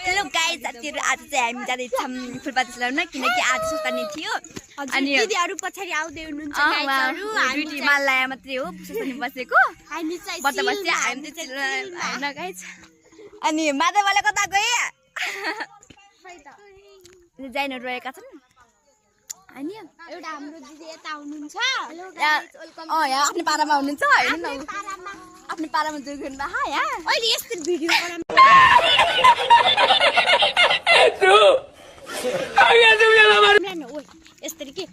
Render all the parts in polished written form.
hello guys साथीहरु आज चाहिँ हामी जाँदै छौं फुलपाती चलाउन किनकि आज सुस्तानी थियो अनि दिदीहरु पछाडी आउँदै हुनुहुन्छ गाइसहरु हामी मालया मात्रै हो सुस्तानी बसेको हामी चाहिँ बत्ता बस्छ हामी चाहिँ हैन गाइस अनि माधवले कता गए जाइन रोएका छन् अनि एउटा हाम्रो दिदी यता हुनुहुन्छ यहाँ आफ्नो पारामा हुनुहुन्छ हैन न आफ्नो पारामा जोगिनु भा यहाँ अहिले यस्तो भिडियो यसरी के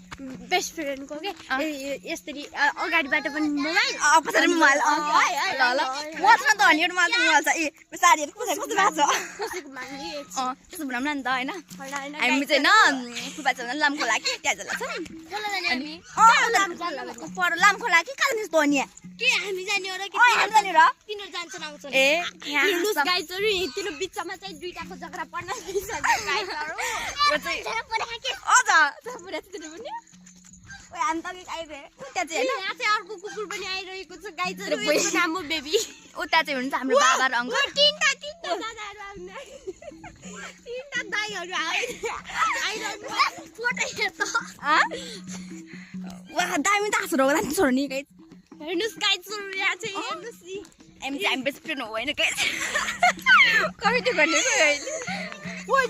बेस्ट फ्रेन्डको के यसरी अगाडिबाट पनि मोबाइल पछाडि मोबाइल ल ल मसँग त हन्ड्रेड मोबाइल त मोबाइल छ ए साडीहरु कस्तो भएको छ कसैको माग्ने त्यसो भनौँ न त हैन हामी चाहिँ न फुलपाती चलाउन लामखोला कि त्यहाँ जाला छ अनि पर लामखोला कि कालिम्पोङ त हो नि के हामी जाने हो र के हामी जाने र तिनीहरु जान्छन् आउँछन् ए हिँड्नुस् गाइजहरु तिनीहरु बिचमा चाहिँ दुईटाको झगडा पर्न गइसक्यो गाइजहरु यो चाहिँ अझ पुरा चाहिँ पनि ओइ हामी त आइबे त्यहाँ चाहिँ हैन यहाँ चाहिँ अर्को कुकुर पनि आइरहेको छ गाइजहरु यसको नाम हो बेबी उता चाहिँ हुन्छ हाम्रो बाबा र अंकल तीनटा दादाहरु आउने तीनटा दाइहरु आइरहेको फोटो हेर्छ वाह दामी त हाँसो रोगा नि छोड्ने गाइस हेर्नुस् गाइजहरु यहाँ चाहिँ हेर्नुस् नि हामी चाहिँ हामी बेस्ट फ्रेन्ड हो हैन गाइस कमेडी गर्ने ओइ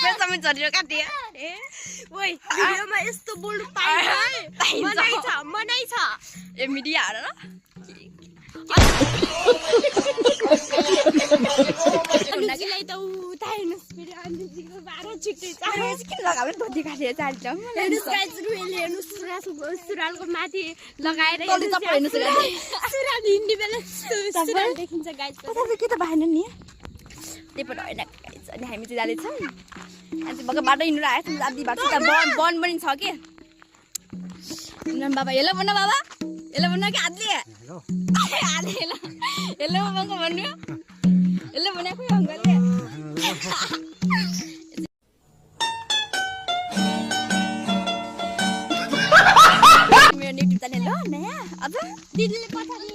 मैं समय झरेर काटे ए ओइ भिडियोमा यस्तो बोल्नु पाइन्छ मनाइ छ ए मिडिया हार र अनुजीलाई त उता हेर्नुस् फेरि अनुजीको 12 छिट्टै छ किन लगायो धोती काटेर चाल्छ हेर्नुस् गाइजहरु हेर्नुस् सुरालको माथि लगाएर सुराल हिँड्ने बेला सुराल देखिन्छ गाइजहरु कता के त भएन नि त्यही पनि हैन गाइस अनि हामी चाहिँ जाँदैछौँ अनि चाहिँ भक्क बाटो हिँडेर आएछ आधी बाटो त बन पनि छ के बाबा हेलो भन्न बाबा हेलो भन्न कि हातले हातले हेलो हेलो बाबाको भन्नु हेलो भने खोइ अङ्कलले मेरो युट्युब च्यानल हो नयाँ अझ दिदीले पछाडि